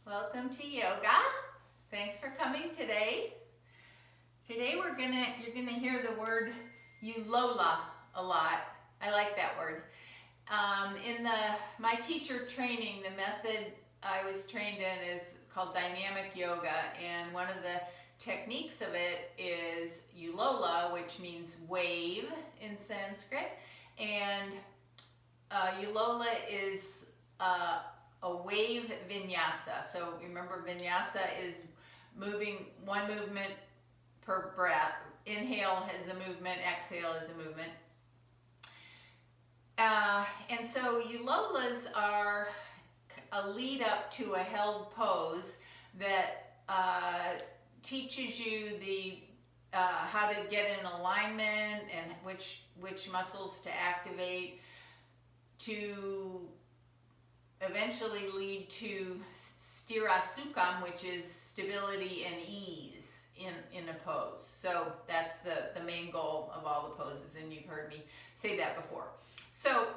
Welcome to yoga. Thanks for coming today. Today you're gonna hear the word Ullola a lot. I like that word. In my teacher training, the method I was trained in is called dynamic yoga, and one of the techniques of it is Ullola, which means wave in Sanskrit, and Ullola is a wave vinyasa. So remember, vinyasa is moving one movement per breath. Inhale is a movement, exhale is a movement. And so Ullolas are a lead up to a held pose that teaches you the how to get in alignment and which muscles to activate to eventually lead to sthira-sukham, which is stability and ease in a pose. So that's the main goal of all the poses, and you've heard me say that before. So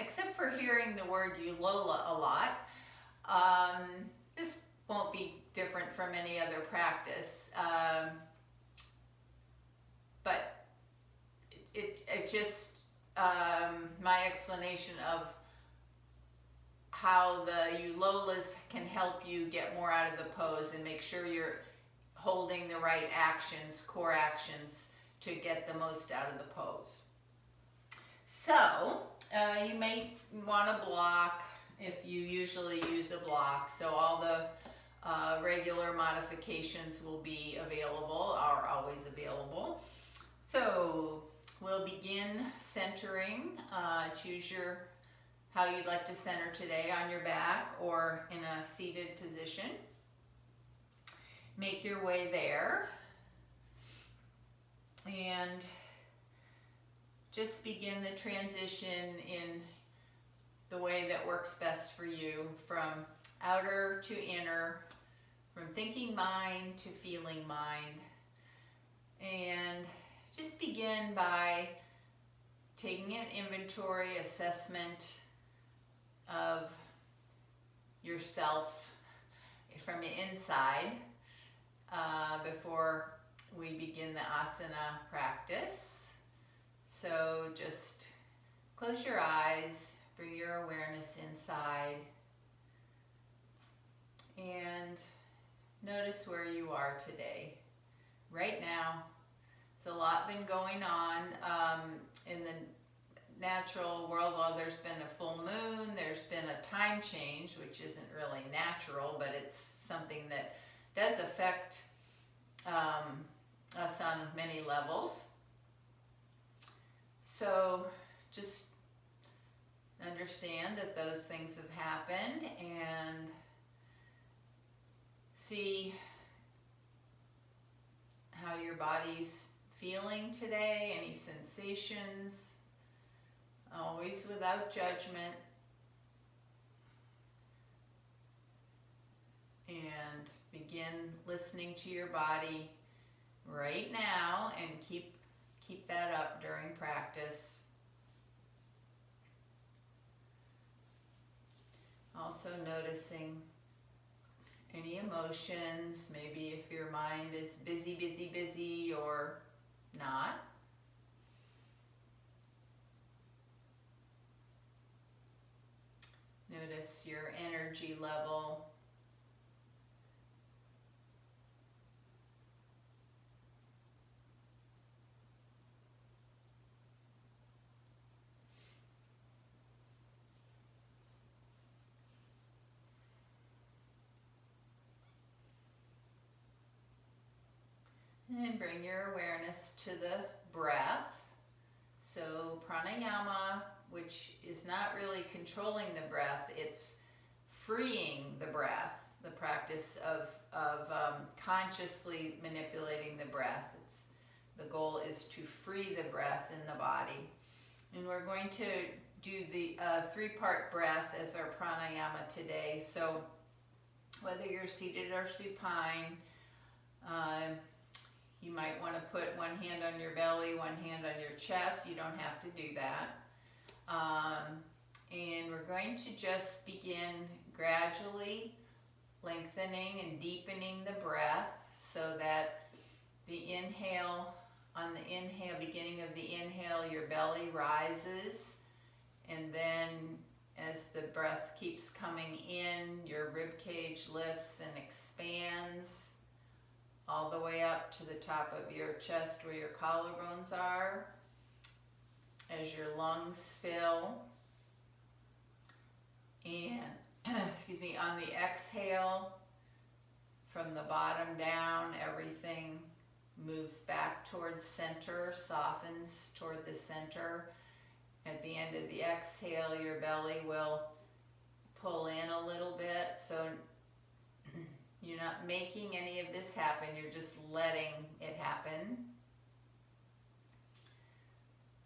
except for hearing the word Ullola a lot, this won't be different from any other practice, but it just my explanation of how the Ullolas can help you get more out of the pose and make sure you're holding the right actions, core actions, to get the most out of the pose. So you may want to block if you usually use a block. So all the regular modifications will be available, are always available. So we'll begin centering. Choose how you'd like to center today, on your back or in a seated position. Make your way there and just begin the transition in the way that works best for you, from outer to inner, from thinking mind to feeling mind. And just begin by taking an inventory, assessment of yourself from the inside before we begin the asana practice. So just close your eyes, bring your awareness inside, and notice where you are today. Right now, there's a lot been going on in the natural world. Well, there's been a full moon, there's been a time change, which isn't really natural, but it's something that does affect us on many levels. So just understand that those things have happened and see how your body's feeling today, any sensations. Always without judgment, and begin listening to your body right now, and keep that up during practice. Also noticing any emotions, maybe if your mind is busy or not. Notice your energy level. And bring your awareness to the breath. So pranayama, which is not really controlling the breath, it's freeing the breath, the practice of consciously manipulating the breath. The goal is to free the breath in the body. And we're going to do the three-part breath as our pranayama today. So whether you're seated or supine, you might want to put one hand on your belly, one hand on your chest. You don't have to do that. And we're going to just begin gradually lengthening and deepening the breath so that the inhale, on the inhale, beginning of the inhale, your belly rises, and then as the breath keeps coming in, your rib cage lifts and expands all the way up to the top of your chest where your collarbones are. As your lungs fill, and excuse me, on the exhale, from the bottom down, everything moves back towards center, softens toward the center. At the end of the exhale, your belly will pull in a little bit, so you're not making any of this happen, you're just letting it happen.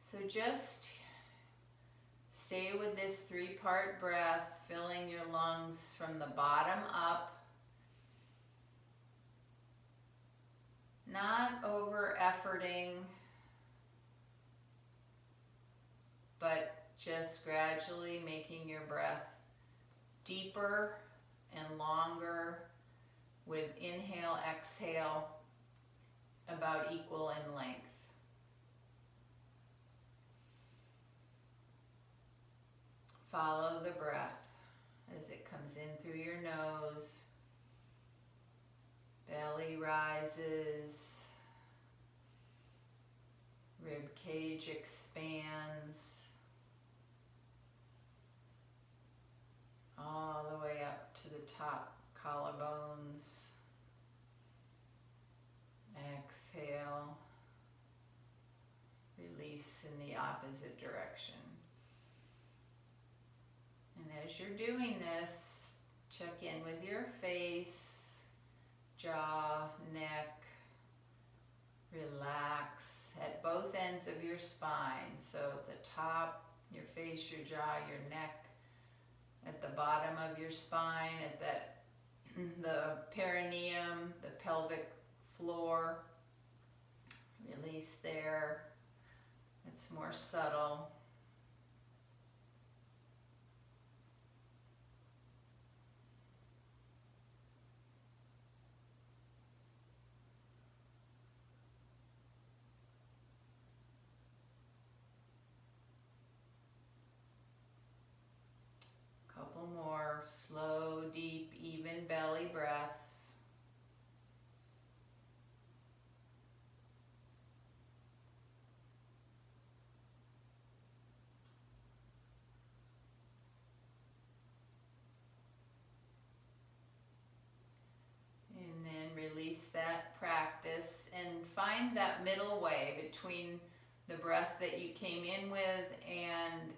So just stay with this 3-part breath, filling your lungs from the bottom up. Not over-efforting, but just gradually making your breath deeper and longer with inhale, exhale, about equal in length. Follow the breath as it comes in through your nose. Belly rises. Rib cage expands. All the way up to the top collarbones. Exhale. Release in the opposite direction. And as you're doing this, check in with your face, jaw, neck. Relax at both ends of your spine. So at the top, your face, your jaw, your neck. At the bottom of your spine, at the perineum, the pelvic floor. Release there. It's more subtle. Couple more slow, deep, even belly breaths. And then release that practice and find that middle way between the breath that you came in with and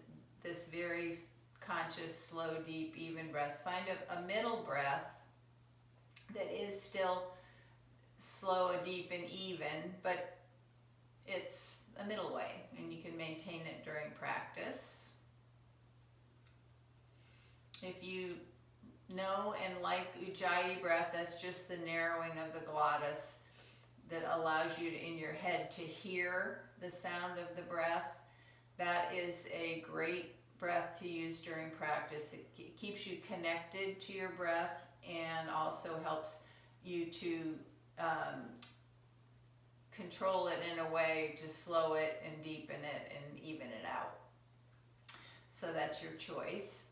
this very conscious, slow, deep, even breaths. Find a middle breath that is still slow, deep, and even, but it's a middle way, and you can maintain it during practice. If you know and like Ujjayi breath, that's just the narrowing of the glottis that allows you to, in your head, to hear the sound of the breath. That is a great breath to use during practice. It keeps you connected to your breath and also helps you to control it in a way to slow it and deepen it and even it out. So that's your choice.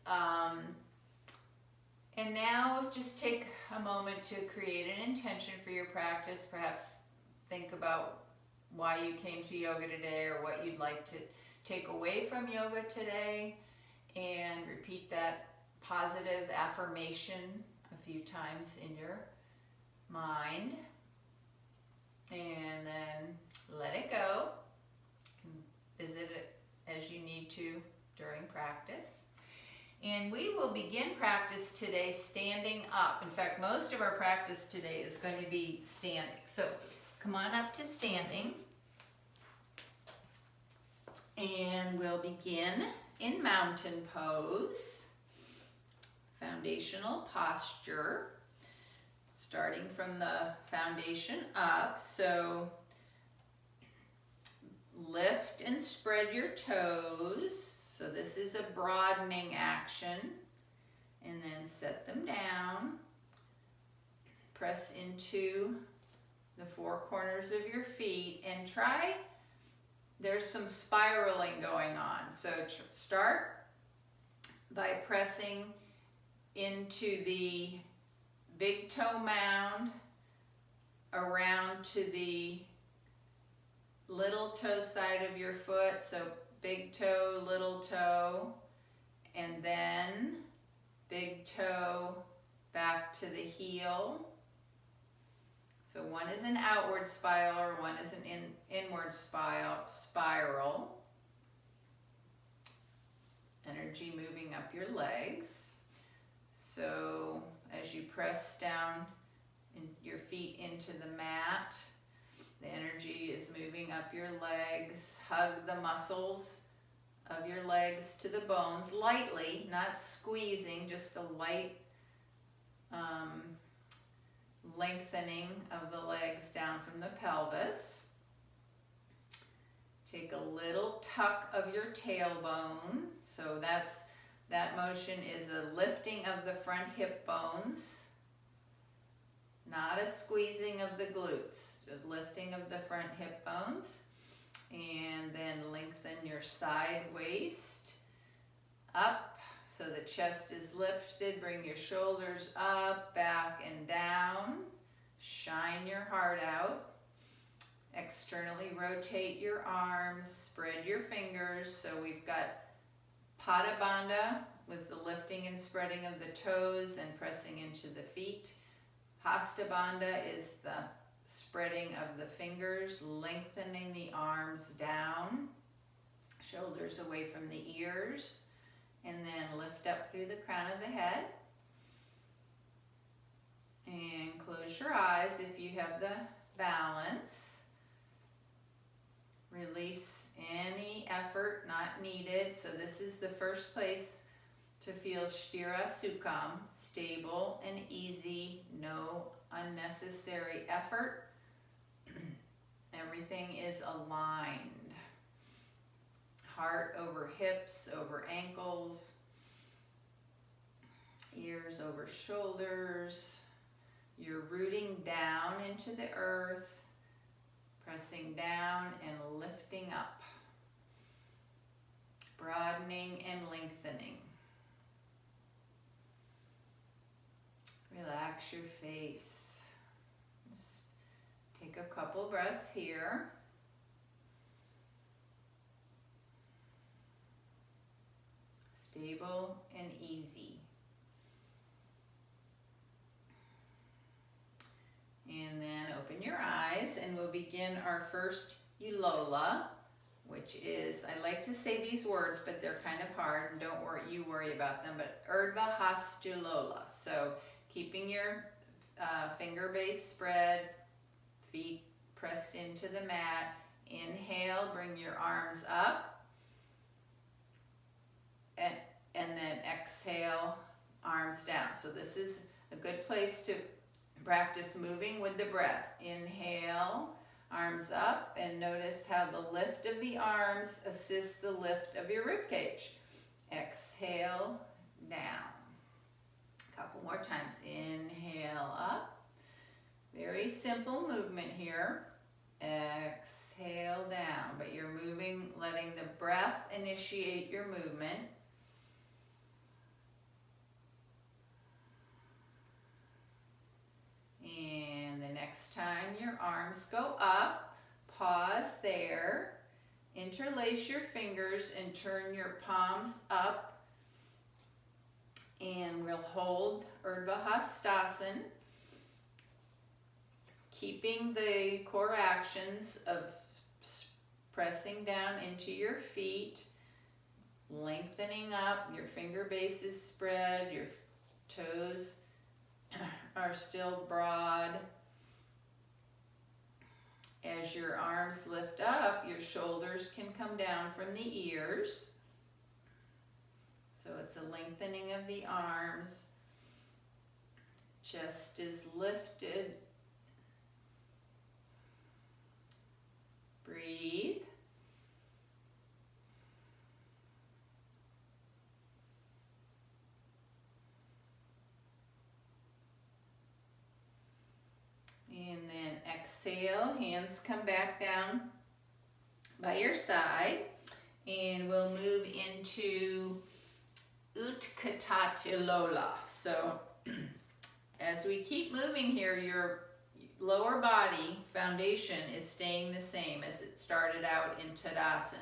And now just take a moment to create an intention for your practice. Perhaps think about why you came to yoga today or what you'd like to take away from yoga today, and repeat that positive affirmation a few times in your mind. And then let it go. You can visit it as you need to during practice. And we will begin practice today standing up. In fact, most of our practice today is going to be standing. So come on up to standing. And we'll begin in mountain pose, foundational posture, starting from the foundation up. So lift and spread your toes. So this is a broadening action. and then set them down. Press into the four corners of your feet and try, there's some spiraling going on. So start by pressing into the big toe mound, around to the little toe side of your foot. So big toe, little toe, and then big toe back to the heel. So one is an outward spiral, one is an inward spiral. Energy moving up your legs. So as you press down your feet into the mat, the energy is moving up your legs. Hug the muscles of your legs to the bones lightly, not squeezing, just a light lengthening of the legs down from the pelvis. Take a little tuck of your tailbone. So that motion is a lifting of the front hip bones, not a squeezing of the glutes, a lifting of the front hip bones. And then lengthen your side waist up. So the chest is lifted, bring your shoulders up, back and down. Shine your heart out. Externally rotate your arms, spread your fingers. So we've got Pada Bandha was the lifting and spreading of the toes and pressing into the feet. Hasta Bandha is the spreading of the fingers, lengthening the arms down, shoulders away from the ears. And then lift up through the crown of the head. And close your eyes if you have the balance. Release any effort not needed. So this is the first place to feel Sthira Sukham, stable and easy, no unnecessary effort. Everything is aligned. Heart over hips, over ankles, ears over shoulders. You're rooting down into the earth, pressing down and lifting up, broadening and lengthening. Relax your face. Just take a couple breaths here. Stable and easy. And then open your eyes and we'll begin our first Ullola, which is, I like to say these words, but they're kind of hard, and don't worry about them, but Urdhva Hasta Ullola. So keeping your finger base spread, feet pressed into the mat. Inhale, bring your arms up. And then exhale, arms down. So this is a good place to practice moving with the breath. Inhale, arms up, and notice how the lift of the arms assists the lift of your rib cage. Exhale, down. A couple more times. Inhale, up. Very simple movement here. Exhale, down. But you're moving, letting the breath initiate your movement. And the next time your arms go up, pause there, interlace your fingers and turn your palms up, and we'll hold Urdhva Hastasana, keeping the core actions of pressing down into your feet, lengthening up, your finger base is spread, your toes are still broad. As your arms lift up, your shoulders can come down from the ears. So it's a lengthening of the arms. Chest is lifted. Breathe. exhale, hands come back down by your side, and we'll move into Uttita Ullola. So as we keep moving here, your lower body foundation is staying the same as it started out in Tadasana.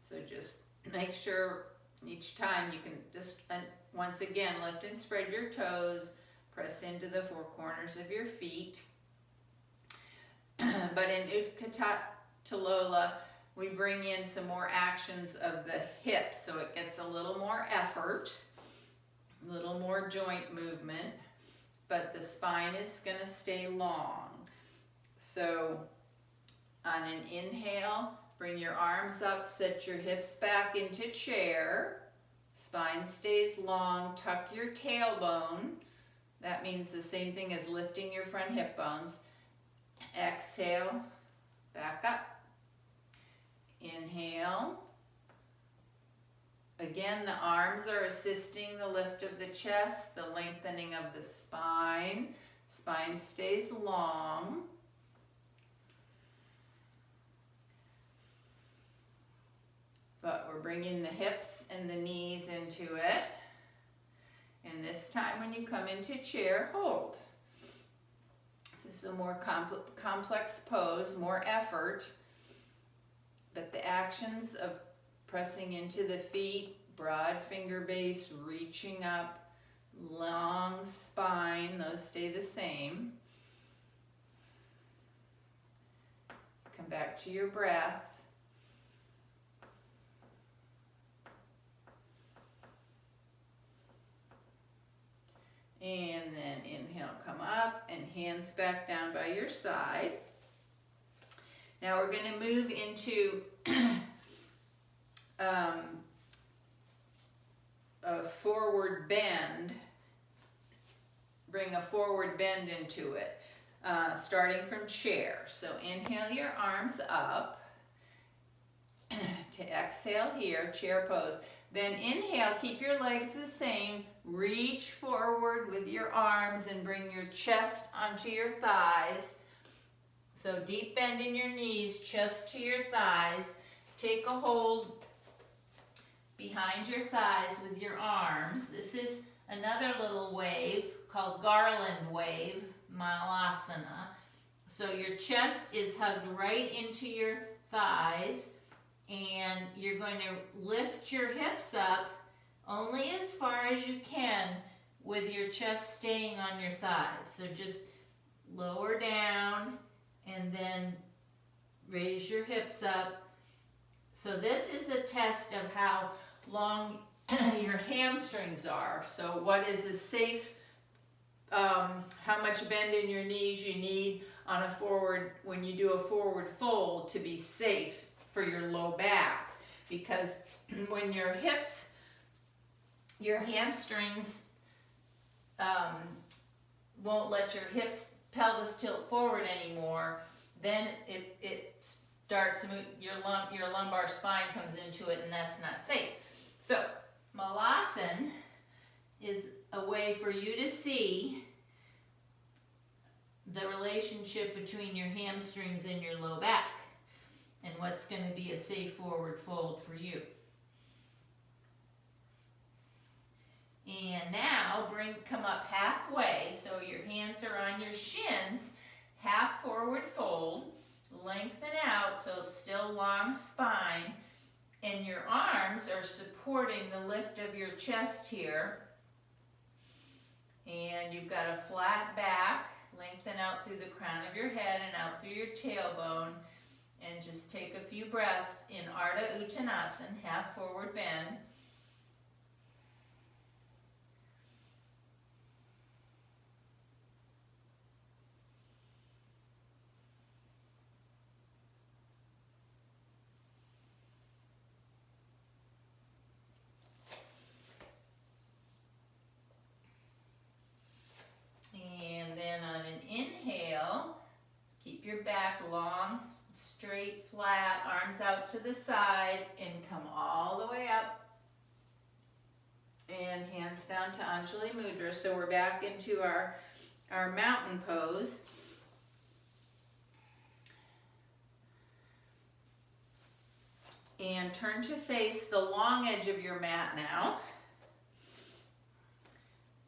So just make sure each time you can just, once again, lift and spread your toes, press into the four corners of your feet. But in Uttita Ullola, we bring in some more actions of the hips, so it gets a little more effort, a little more joint movement, but the spine is going to stay long. So on an inhale, bring your arms up, set your hips back into chair, spine stays long, tuck your tailbone. That means the same thing as lifting your front hip bones. Exhale, back up. Inhale. Again, the arms are assisting the lift of the chest, the lengthening of the spine. Spine stays long. But we're bringing the hips and the knees into it. And this time when you come into chair, hold. This is a more complex pose, more effort. But the actions of pressing into the feet, broad finger base, reaching up, long spine, those stay the same. Come back to your breath. And then inhale, come up, and hands back down by your side. Now we're going to move into a forward bend. Bring a forward bend into it, starting from chair. So inhale your arms up to exhale here, chair pose. Then inhale, keep your legs the same. Reach forward with your arms and bring your chest onto your thighs. So deep bend in your knees, chest to your thighs. Take a hold behind your thighs with your arms. This is another little wave called Garland wave, Malasana. So your chest is hugged right into your thighs, and you're going to lift your hips up only as far as you can with your chest staying on your thighs. So just lower down and then raise your hips up. So this is a test of how long your hamstrings are. So what is a safe, how much bend in your knees you need on a forward, when you do a forward fold, to be safe for your low back. Because when your hips, your hamstrings won't let your hips, pelvis tilt forward anymore, then it starts, your lumbar spine comes into it, and that's not safe. So Malasana is a way for you to see the relationship between your hamstrings and your low back, and what's going to be a safe forward fold for you. And now come up halfway, so your hands are on your shins, half forward fold, lengthen out, so still long spine, and your arms are supporting the lift of your chest here. And you've got a flat back, lengthen out through the crown of your head and out through your tailbone, and just take a few breaths in Ardha Uttanasana, half forward bend. And then on an inhale, keep your back long, straight, flat, arms out to the side, and come all the way up. And hands down to Anjali Mudra. So we're back into our mountain pose. And turn to face the long edge of your mat now.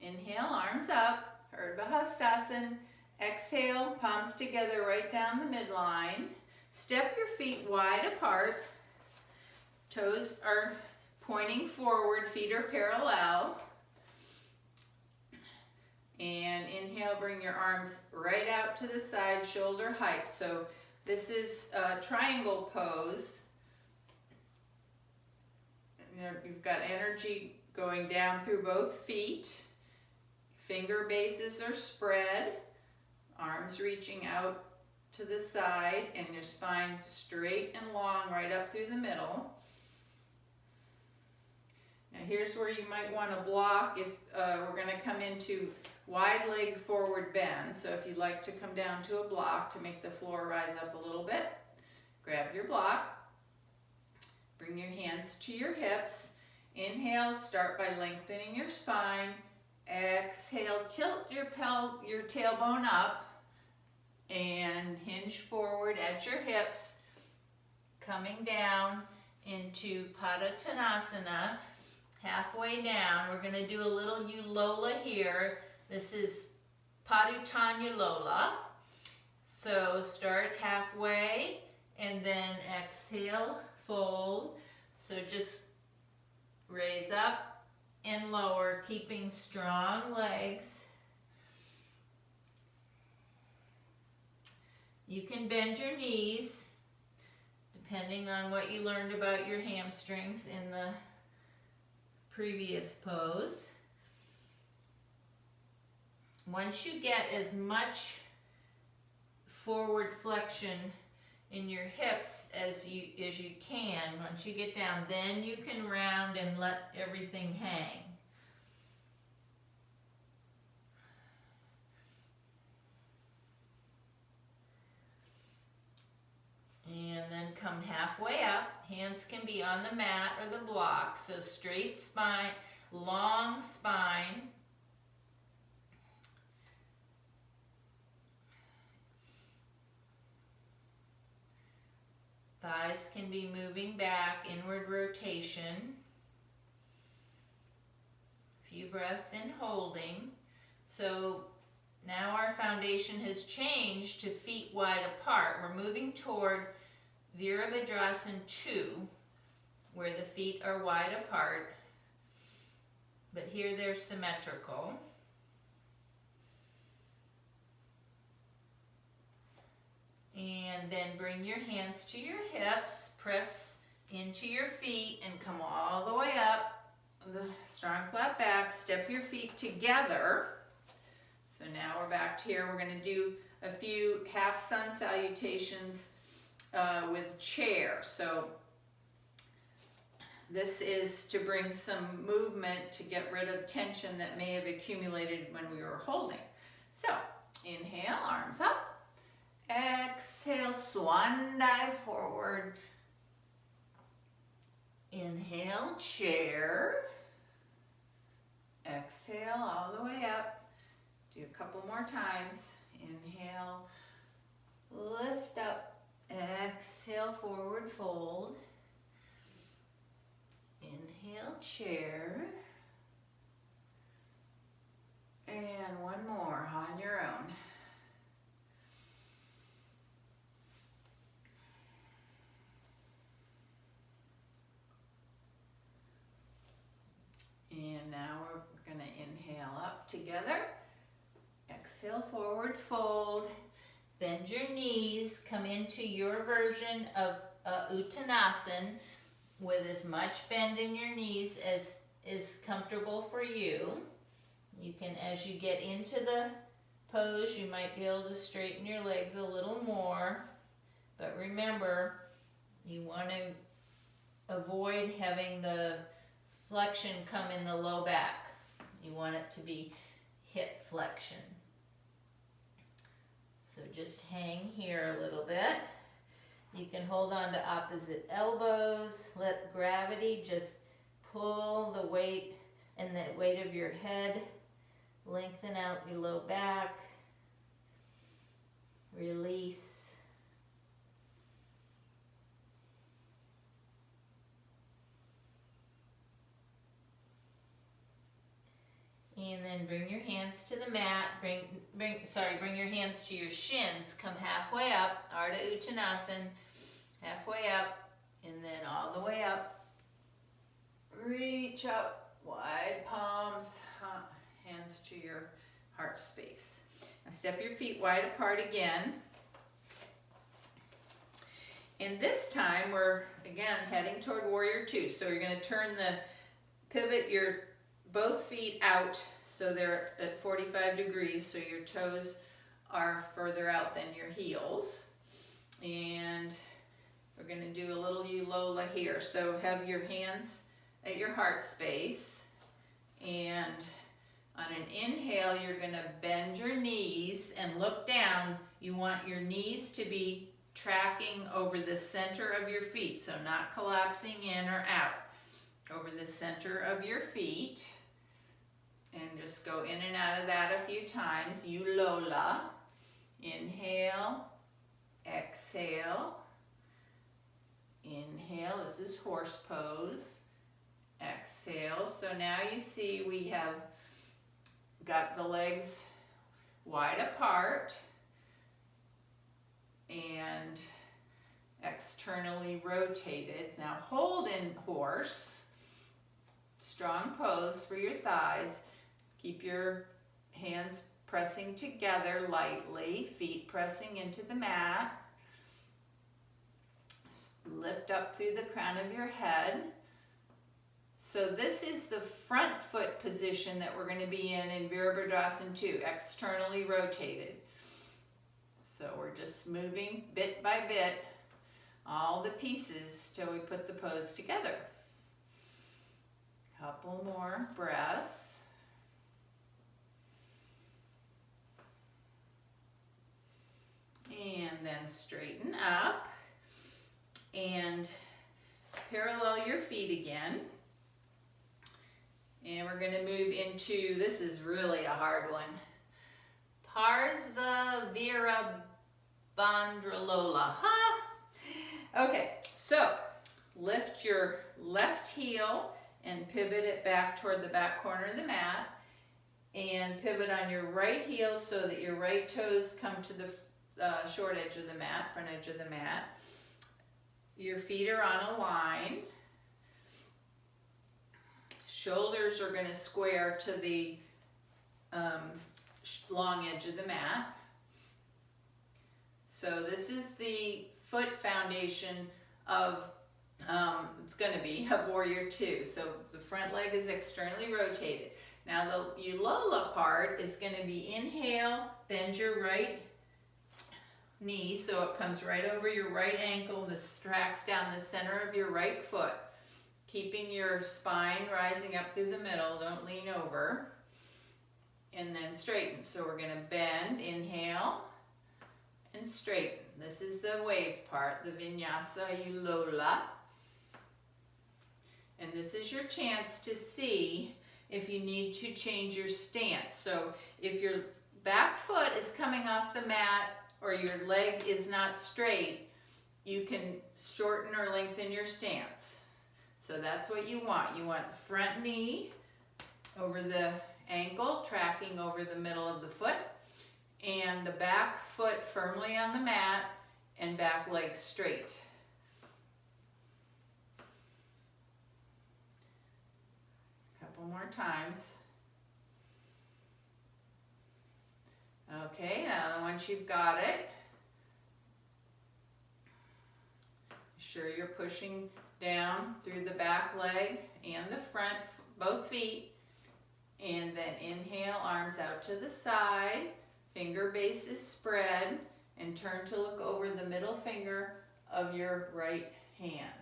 Inhale, arms up, Urdhva Hastasana. Exhale, palms together right down the midline. Step your feet wide apart. Toes are pointing forward, feet are parallel. And inhale, bring your arms right out to the side, shoulder height. So this is a triangle pose. You've got energy going down through both feet. Finger bases are spread. Arms reaching out to the side, and your spine straight and long right up through the middle. Now here's where you might want to block if we're going to come into wide leg forward bend. So if you'd like to come down to a block to make the floor rise up a little bit, grab your block. Bring your hands to your hips. Inhale, start by lengthening your spine. Exhale, tilt your tailbone up and hinge forward at your hips, coming down into Uttanasana. Halfway down, we're going to do a little Ullola here. This is Ullola. So start halfway and then exhale, fold. So just raise up and lower, keeping strong legs. You can bend your knees depending on what you learned about your hamstrings in the previous pose. Once you get as much forward flexion in your hips as you can, once you get down, then you can round and let everything hang. And then come halfway up. Hands can be on the mat or the block. So straight spine, long spine. Thighs can be moving back, inward rotation. Few breaths in holding. So now our foundation has changed to feet wide apart. We're moving toward Virabhadrasana 2, where the feet are wide apart, but here they're symmetrical. And then bring your hands to your hips, press into your feet and come all the way up. The strong flat back, step your feet together. So now we're back to here. We're going to do a few half sun salutations with chair. So this is to bring some movement to get rid of tension that may have accumulated when we were holding. So inhale, arms up. Exhale, swan dive forward. Inhale, chair. Exhale, all the way up. Do a couple more times. Inhale, lift up. Exhale, forward fold. Inhale, chair. And one more on your own. And now we're going to inhale up together. Exhale, forward fold. Bend your knees. Come into your version of Uttanasana with as much bend in your knees as is comfortable for you. You can, as you get into the pose, you might be able to straighten your legs a little more. But remember, you want to avoid having the flexion come in the low back. You want it to be hip flexion. So just hang here a little bit. You can hold on to opposite elbows. Let gravity just pull the weight and the weight of your head. Lengthen out your low back. Release. then bring your hands to the mat. Bring your hands to your shins. Come halfway up, Ardha Uttanasana. Halfway up, and then all the way up. Reach up, wide palms, hands to your heart space. Now step your feet wide apart again. And this time we're, again, heading toward Warrior Two. So you're going to pivot your both feet out so they're at 45 degrees, so your toes are further out than your heels. And we're going to do a little Ullola here. So have your hands at your heart space, and on an inhale you're going to bend your knees and look down. You want your knees to be tracking over the center of your feet, so not collapsing in or out. Over the center of your feet, and just go in and out of that a few times. Ullola. Inhale, exhale. Inhale, this is horse pose. Exhale. So now you see we have got the legs wide apart and externally rotated. Now hold in horse. Strong pose for your thighs. Keep your hands pressing together lightly, feet pressing into the mat. Lift up through the crown of your head. So this is the front foot position that we're going to be in Virabhadrasana 2, externally rotated. So we're just moving bit by bit, all the pieces till we put the pose together. Couple more breaths. And then straighten up and parallel your feet again. And we're going to move into, this is really a hard one, Parsva Virabhadralola. Okay, so lift your left heel and pivot it back toward the back corner of the mat, and pivot on your right heel so that your right toes come to the short edge of the mat, front edge of the mat. Your feet are on a line. Shoulders are going to square to the long edge of the mat. So this is the foot foundation of it's going to be a Warrior Two. So the front leg is externally rotated. Now the Ullola part is going to be inhale, bend your right knee so it comes right over your right ankle. This tracks down the center of your right foot, keeping your spine rising up through the middle. Don't lean over. And then straighten. So we're going to bend, inhale, and straighten. This is the wave part, the Vinyasa Ullola. And this is your chance to see if you need to change your stance. So if your back foot is coming off the mat or your leg is not straight, you can shorten or lengthen your stance. So that's what you want. You want the front knee over the ankle, tracking over the middle of the foot, and the back foot firmly on the mat and back leg straight. Couple more times. Okay, now once you've got it, sure you're pushing down through the back leg and the front, both feet, and then inhale, arms out to the side, finger bases spread, and turn to look over the middle finger of your right hand.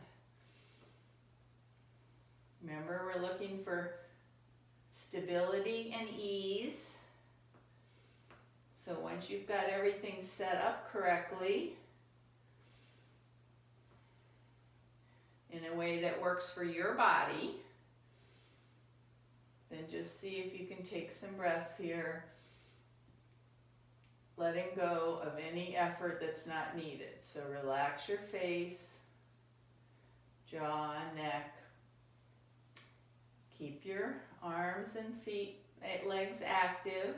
Remember, we're looking for stability and ease. So once you've got everything set up correctly, in a way that works for your body, then just see if you can take some breaths here, letting go of any effort that's not needed. So relax your face, jaw, neck. Keep your arms and feet Right leg's active.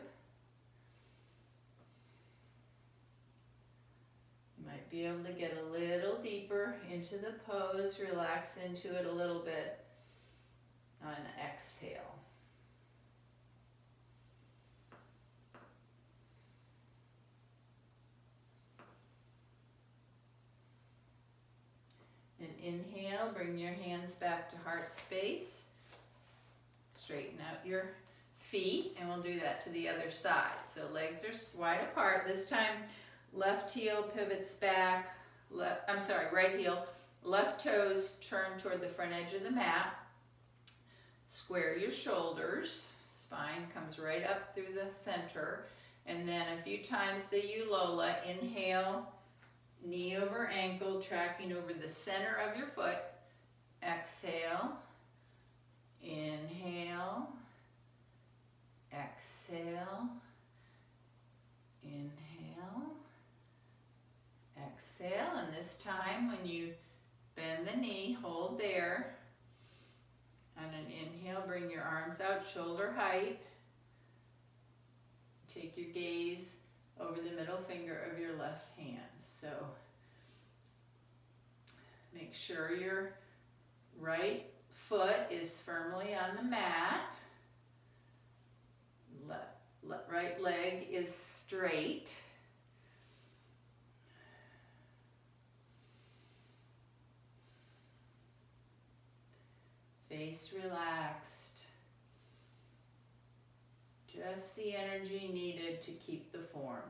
You might be able to get a little deeper into the pose, relax into it a little bit on an exhale. And inhale, bring your hands back to heart space. Straighten out your feet, and we'll do that to the other side. So legs are wide apart. This time, left heel pivots back. Right heel. Left toes turn toward the front edge of the mat. Square your shoulders. Spine comes right up through the center. And then a few times the Ullola. Inhale, knee over ankle, tracking over the center of your foot. Exhale. Inhale. Exhale. Inhale. Exhale. And this time when you bend the knee, hold there. On an inhale, bring your arms out shoulder height. Take your gaze over the middle finger of your left hand. So make sure your right foot is firmly on the mat. Right leg is straight. Face relaxed. Just the energy needed to keep the form.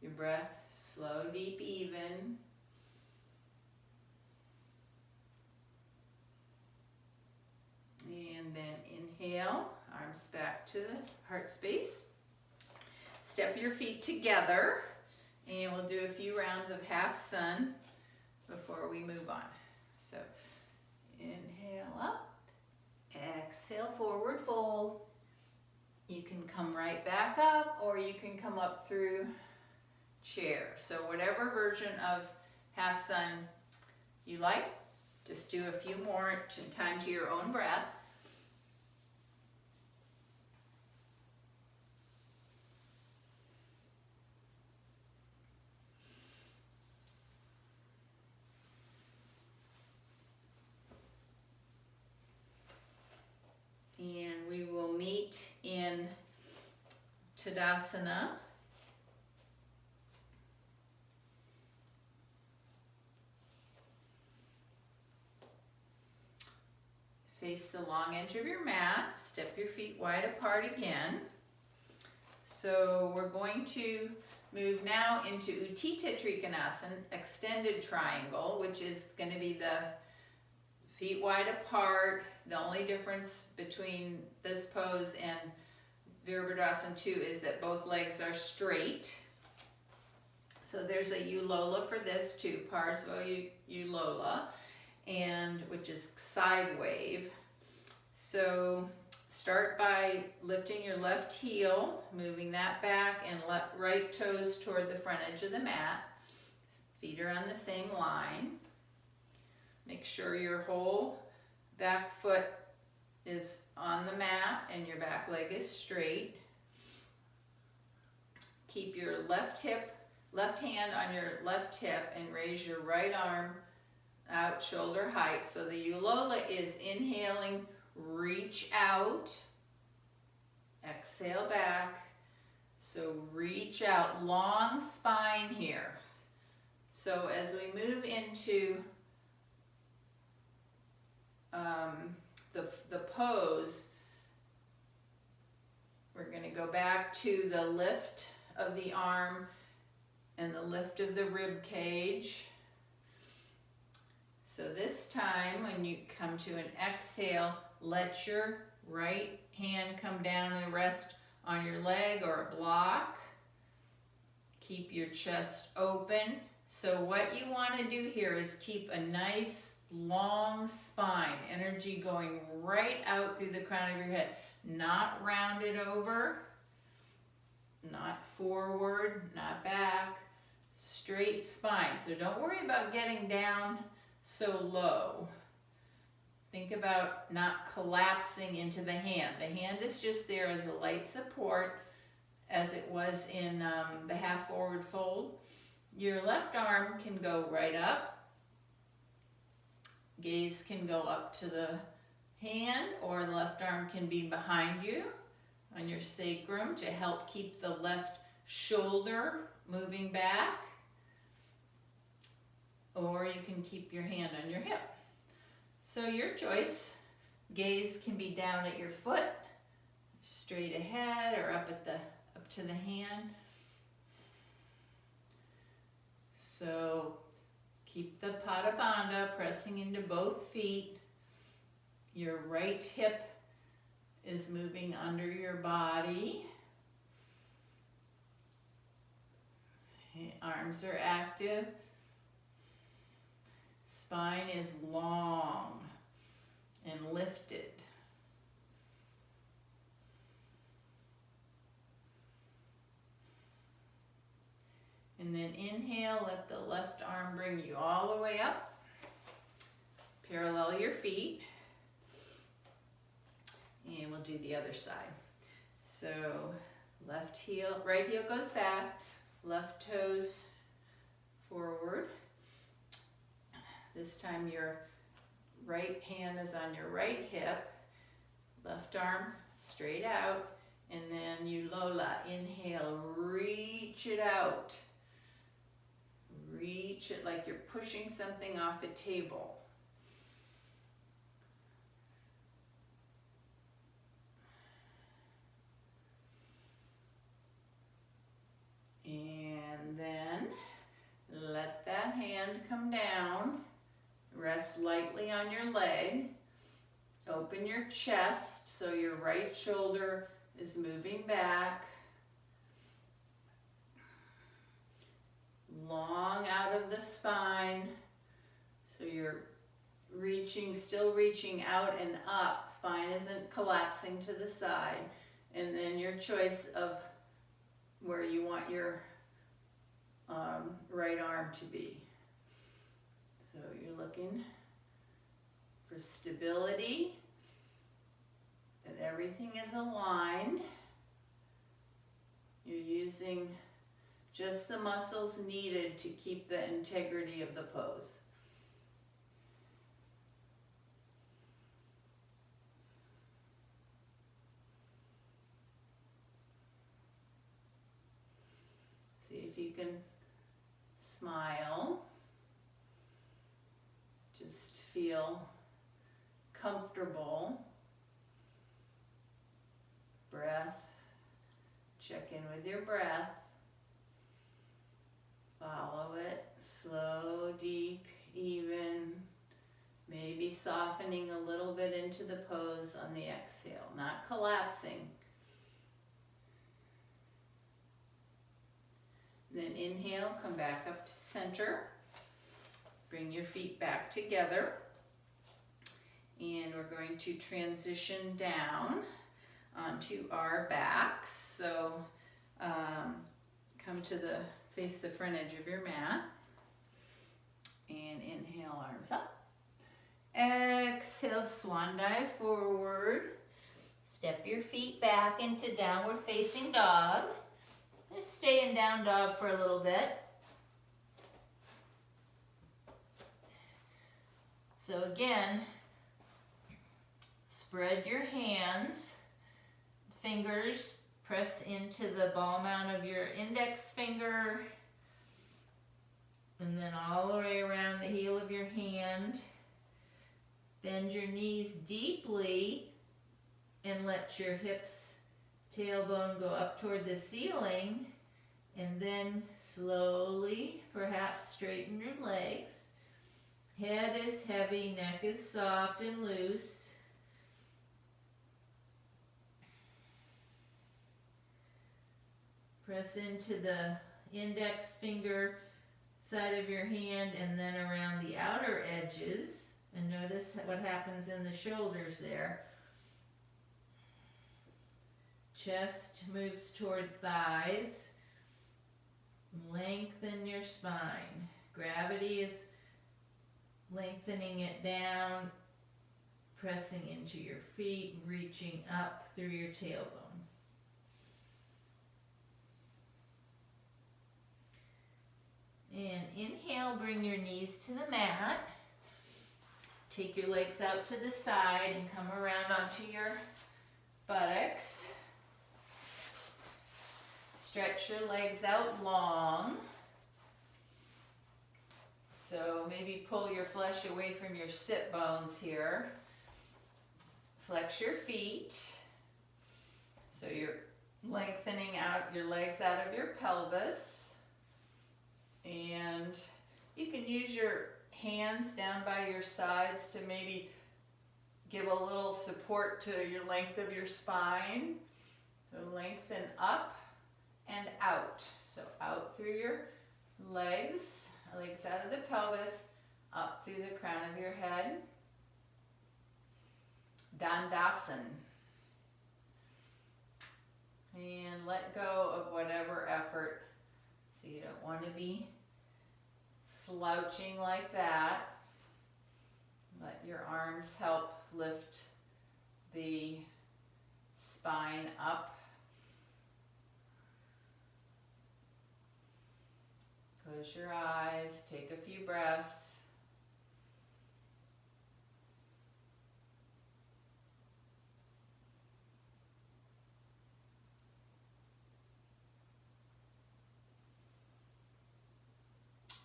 Your breath, slow, deep, even. And then inhale, arms back to the heart space. Step your feet together, and we'll do a few rounds of half sun before we move on. So inhale up, exhale, forward fold. You can come right back up, or you can come up through chair. So whatever version of half sun you like, just do a few more time to your own breath. And we will meet in Uttanasana. Face the long edge of your mat, step your feet wide apart again. So we're going to move now into Uttita Trikonasana, extended triangle, which is going to be the feet wide apart. The only difference between this pose and Virabhadrasana 2 is that both legs are straight. So there's a Ullola for this too, Parsva Ullola, and which is side wave. So start by lifting your left heel, moving that back, and right toes toward the front edge of the mat. Feet are on the same line. Make sure your whole back foot is on the mat and your back leg is straight. Keep your left hand on your left hip, and raise your right arm out shoulder height. So the Ullola is inhaling, reach out, exhale back. So reach out, long spine here. So as we move into the pose, we're going to go back to the lift of the arm and the lift of the rib cage. So this time, when you come to an exhale, let your right hand come down and rest on your leg or a block. Keep your chest open. So what you want to do here is keep a nice long spine, energy going right out through the crown of your head, not rounded over. not forward, not back, straight spine. So don't worry about getting down so low. Think about not collapsing into the hand. The hand is just there as a light support, as it was in the half forward fold. Your left arm can go right up. Gaze can go up to the hand, or the left arm can be behind you on your sacrum to help keep the left shoulder moving back. Or you can keep your hand on your hip. So your choice. Gaze can be down at your foot, straight ahead, or up to the hand. So keep the Pada Bandha pressing into both feet. Your right hip is moving under your body. Arms are active. Spine is long and lifted. And then inhale, let the left arm bring you all the way up. Parallel your feet. And we'll do the other side. So left heel, right heel goes back, left toes forward. This time your right hand is on your right hip, left arm straight out, and then Ullola. Inhale, reach it out. Reach it like you're pushing something off a table. And then let that hand come down. Rest lightly on your leg. Open your chest so your right shoulder is moving back. Long out of the spine. So you're still reaching out and up. Spine isn't collapsing to the side. And then your choice of where you want your right arm to be. So you're looking for stability, that everything is aligned. You're using just the muscles needed to keep the integrity of the pose. See if you can smile. Just feel comfortable. Breath. Check in with your breath. Follow it. Slow, deep, even. Maybe softening a little bit into the pose on the exhale. Not collapsing. Then inhale, come back up to center. Bring your feet back together. And we're going to transition down onto our backs. So come to face the front edge of your mat. And inhale, arms up. Exhale, swan dive forward. Step your feet back into downward facing dog. Just stay in down dog for a little bit. So again, spread your hands, fingers press into the ball mount of your index finger, and then all the way around the heel of your hand. Bend your knees deeply and let your hips, tailbone go up toward the ceiling, and then slowly, perhaps straighten your legs. Head is heavy, neck is soft and loose. Press into the index finger side of your hand and then around the outer edges. And notice what happens in the shoulders there. Chest moves toward thighs. Lengthen your spine. Gravity is lengthening it down, pressing into your feet, reaching up through your tailbone. And inhale, bring your knees to the mat. Take your legs out to the side and come around onto your buttocks. Stretch your legs out long. So maybe pull your flesh away from your sit bones here. Flex your feet. So you're lengthening out your legs out of your pelvis. And you can use your hands down by your sides to maybe give a little support to your length of your spine. So lengthen up and out. So out through your legs out of the pelvis, up through the crown of your head. Dandasana. And let go of whatever effort. So you don't want to be slouching like that. Let your arms help lift the spine up. Close your eyes, take a few breaths.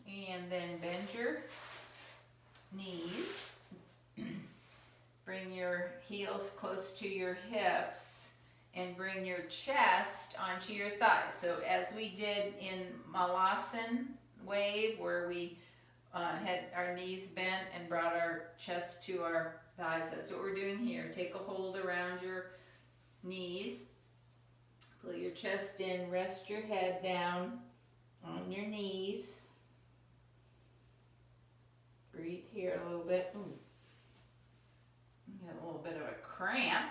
And then bend your knees. Bring your heels close to your hips and bring your chest onto your thighs. So as we did in Malasana wave, where we had our knees bent and brought our chest to our thighs, that's what we're doing here. Take a hold around your knees. Pull your chest in, rest your head down on your knees. Breathe here a little bit. Ooh. You got a little bit of a cramp.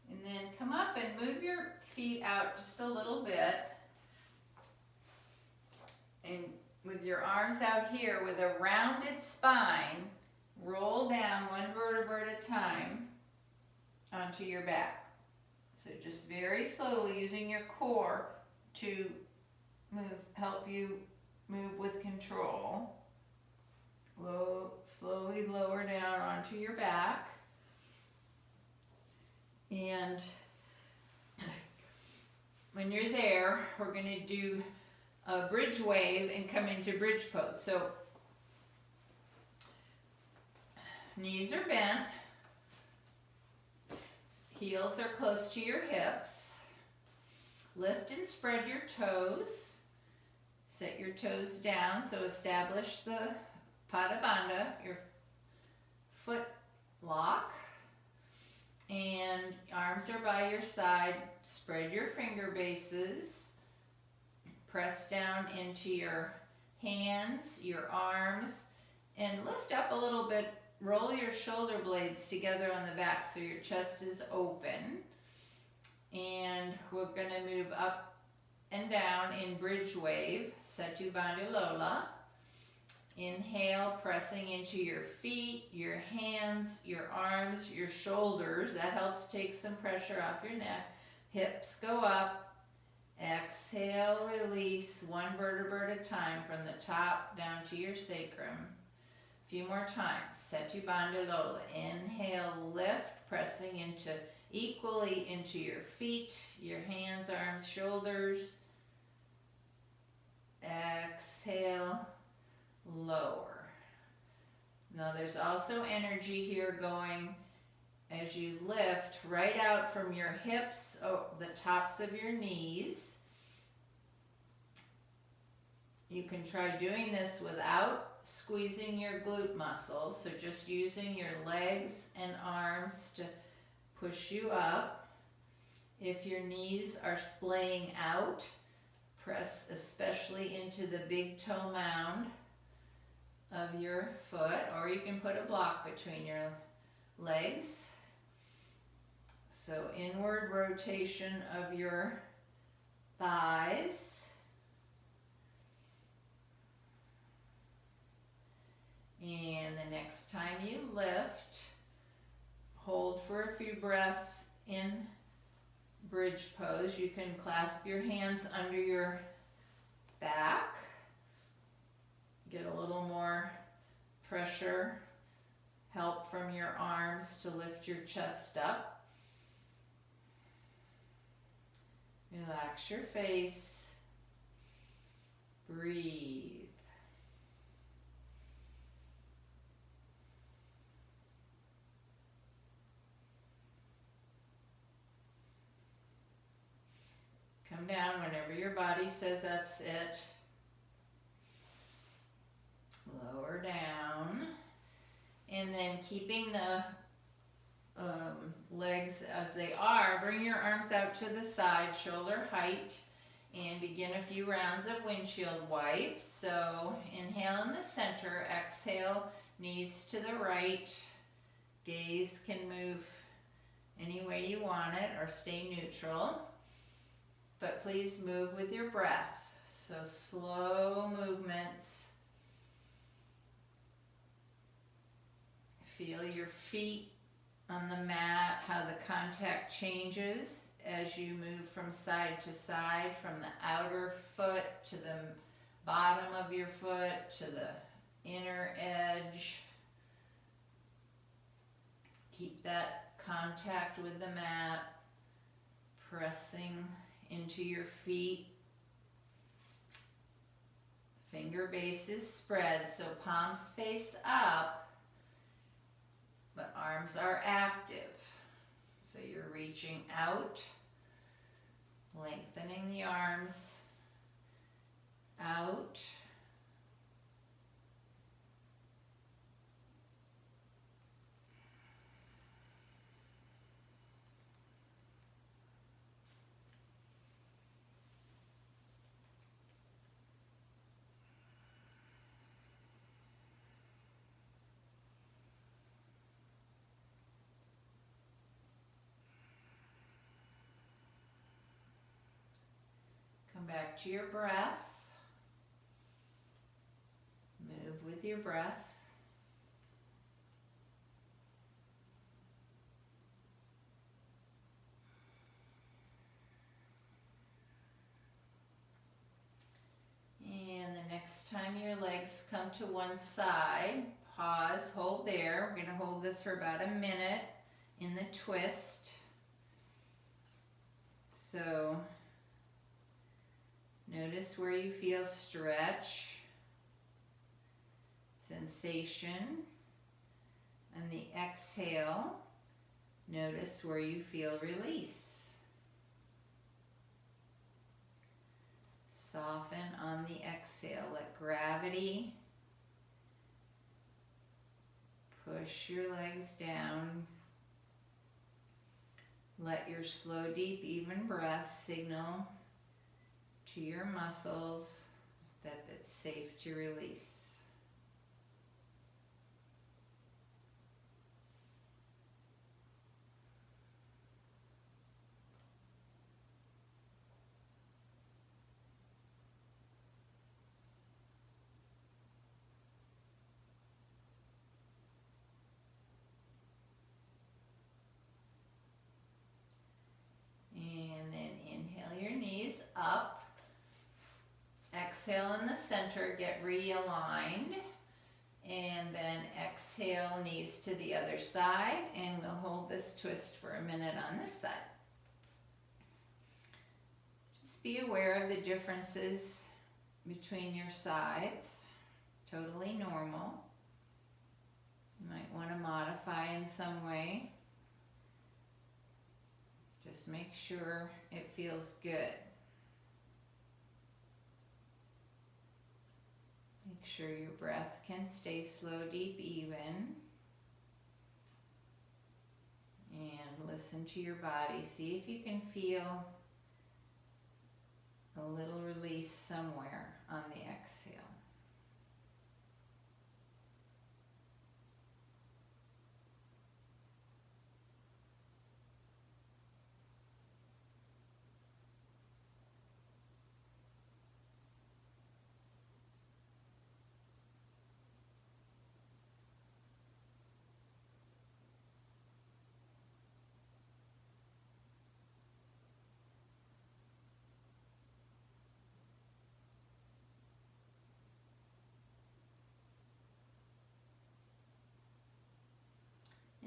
And then come up and move your feet out just a little bit. And with your arms out here with a rounded spine, roll down one vertebra at a time onto your back. So just very slowly using your core to help you move with control. Slowly lower down onto your back. And when you're there, we're going to do a bridge wave and come into bridge pose. So knees are bent, heels are close to your hips. Lift and spread your toes. Set your toes down, so establish the Pada Bandha, your foot lock. And arms are by your side. Spread your finger bases. Press down into your hands, your arms, and lift up a little bit. Roll your shoulder blades together on the back so your chest is open. And we're going to move up and down in bridge wave, Setu Bandha Ullola. Inhale, pressing into your feet, your hands, your arms, your shoulders. That helps take some pressure off your neck. Hips go up. Exhale, release one vertebra at a time from the top down to your sacrum. A few more times. Setu Bandha Ullola. Inhale, lift, pressing equally into your feet, your hands, arms, shoulders. Exhale, lower. Now there's also energy here going as you lift right out from your hips, the tops of your knees. You can try doing this without squeezing your glute muscles, so just using your legs and arms to push you up. If your knees are splaying out, Press especially into the big toe mound of your foot, or you can put a block between your legs. So inward rotation of your thighs. And the next time you lift, hold for a few breaths in bridge pose. You can clasp your hands under your back. Get a little more pressure, help from your arms to lift your chest up. Relax your face. Breathe. Come down whenever your body says that's it. Lower down. And then keeping the legs as they are, bring your arms out to the side, shoulder height, and begin a few rounds of windshield wipes. So inhale in the center, exhale, knees to the right. Gaze can move any way you want it or stay neutral. But please move with your breath. So slow movements. Feel your feet on the mat, how the contact changes as you move from side to side, from the outer foot to the bottom of your foot to the inner edge. Keep that contact with the mat, pressing into your feet. Finger bases spread, so palms face up, but arms are active. So you're reaching out, lengthening the arms out. Come back to your breath. Move with your breath. And the next time your legs come to one side, pause, hold there. We're going to hold this for about a minute in the twist. So notice where you feel stretch, sensation. On the exhale, notice where you feel release. Soften on the exhale. Let gravity push your legs down. Let your slow, deep, even breath signal to your muscles that it's safe to release. Up. Exhale in the center, get realigned, and then exhale, knees to the other side, and we'll hold this twist for a minute on this side. Just be aware of the differences between your sides, totally normal. You might want to modify in some way. Just make sure it feels good. Make sure your breath can stay slow, deep, even. And listen to your body. See if you can feel a little release somewhere on the exhale.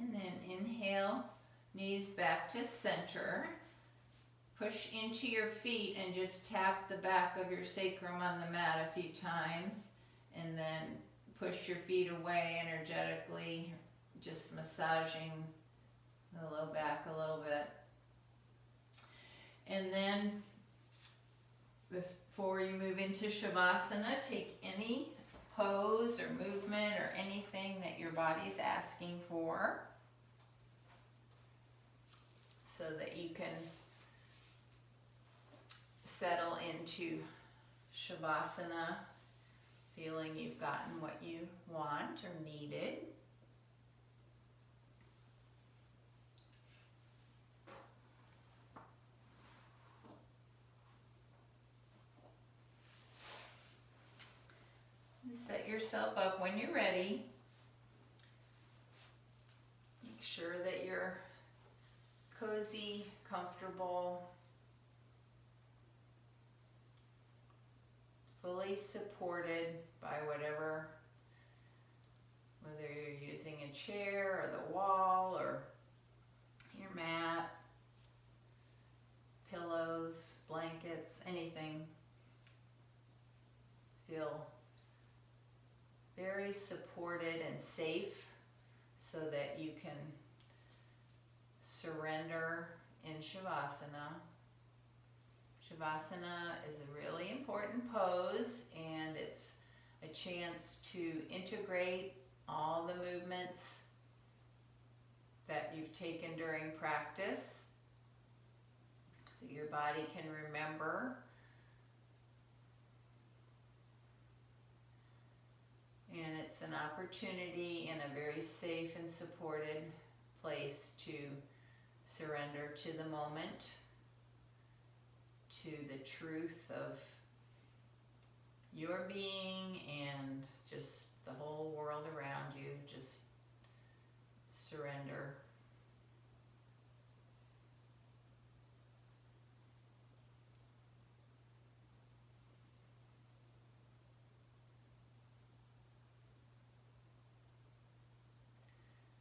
And then inhale, knees back to center. Push into your feet and just tap the back of your sacrum on the mat a few times. And then push your feet away energetically, just massaging the low back a little bit. And then before you move into Shavasana, take any pose or movement or anything that your body's asking for, so that you can settle into Shavasana, feeling you've gotten what you want or needed. And set yourself up when you're ready. Make sure that you're cozy, comfortable, fully supported by whatever, whether you're using a chair or the wall or your mat, pillows, blankets, anything. Feel very supported and safe so that you can surrender in Shavasana. Shavasana is a really important pose, and it's a chance to integrate all the movements that you've taken during practice, so your body can remember. And it's an opportunity in a very safe and supported place to surrender to the moment, to the truth of your being and just the whole world around you. Just surrender.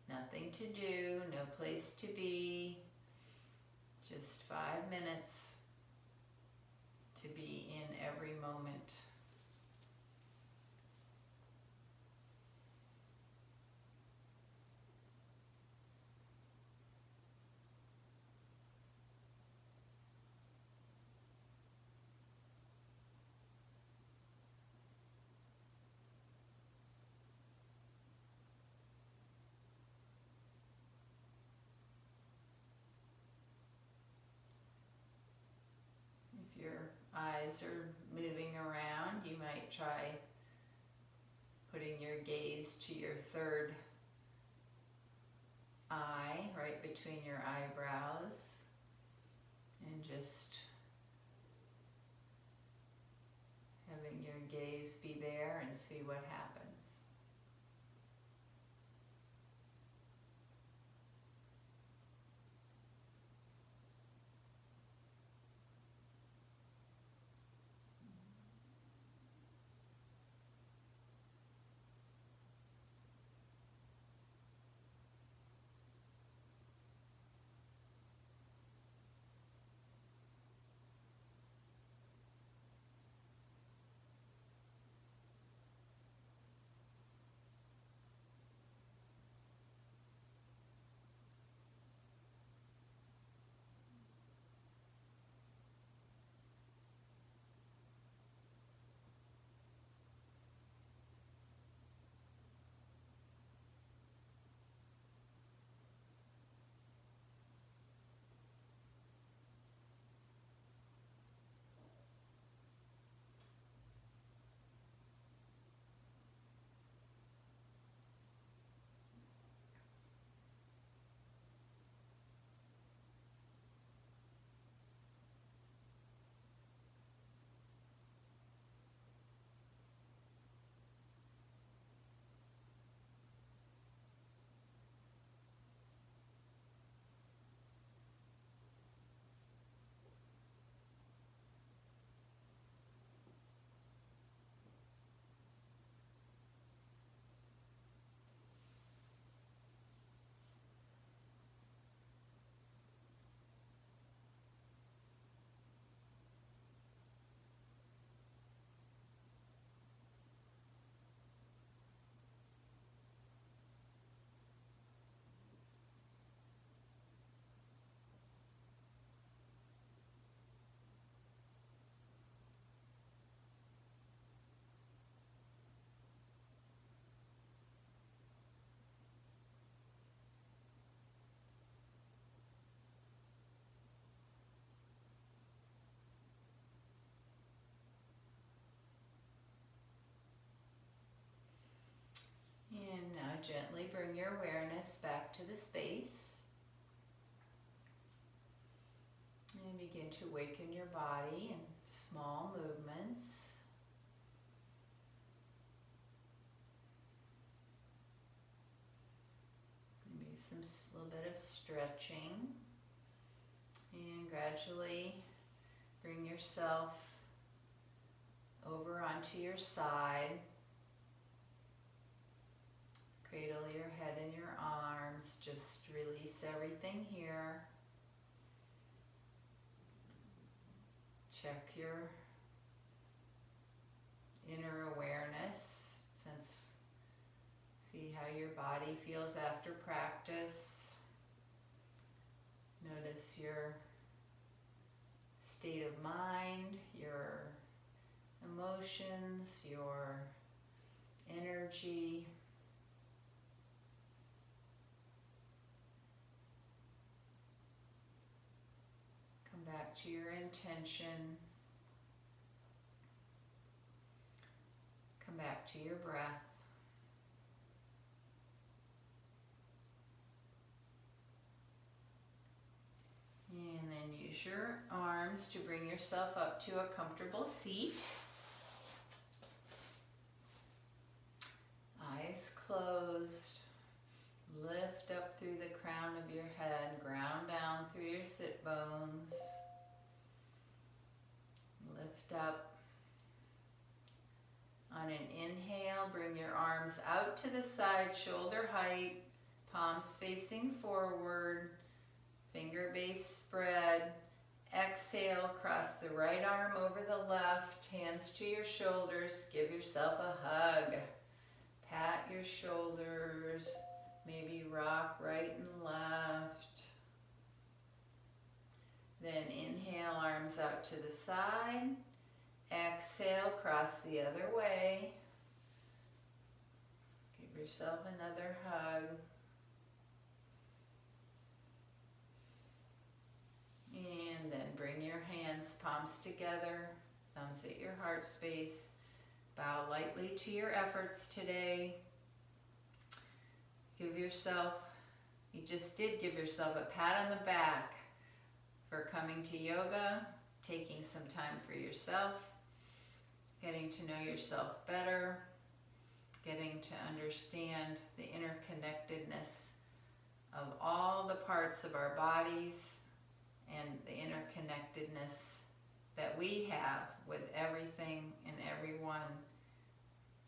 Nothing to do, no place to be, just 5 minutes to be in every moment. If your eyes are moving around, you might try putting your gaze to your third eye, right between your eyebrows, and just having your gaze be there and see what happens. gently bring your awareness back to the space. And begin to awaken your body in small movements. Maybe a little bit of stretching. And gradually bring yourself over onto your side. Cradle your head in your arms. Just release everything here. Check your inner awareness. See how your body feels after practice. Notice your state of mind, your emotions, your energy. Come back to your intention. Come back to your breath. And then use your arms to bring yourself up to a comfortable seat. Eyes closed. Lift up through the crown of your head. Ground down through your sit bones. Lift up. On an inhale, bring your arms out to the side, shoulder height, palms facing forward. Finger base spread. Exhale, cross the right arm over the left, hands to your shoulders. Give yourself a hug. Pat your shoulders. Maybe rock right and left. Then inhale, arms out to the side. Exhale, cross the other way. Give yourself another hug. And then bring your hands, palms together, thumbs at your heart space. Bow lightly to your efforts today. You just did give yourself a pat on the back for coming to yoga, taking some time for yourself, getting to know yourself better, getting to understand the interconnectedness of all the parts of our bodies and the interconnectedness that we have with everything and everyone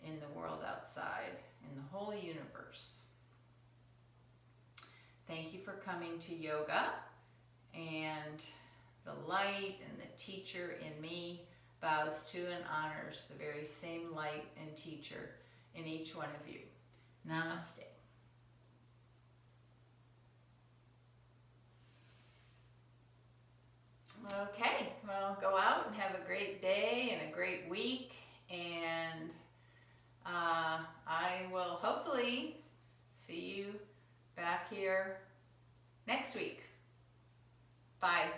in the world outside, in the whole universe. Thank you for coming to yoga, and the light and the teacher in me bows to and honors the very same light and teacher in each one of you. Namaste. Okay, well, go out and have a great day and a great week, and I will hopefully see you back here next week. Bye.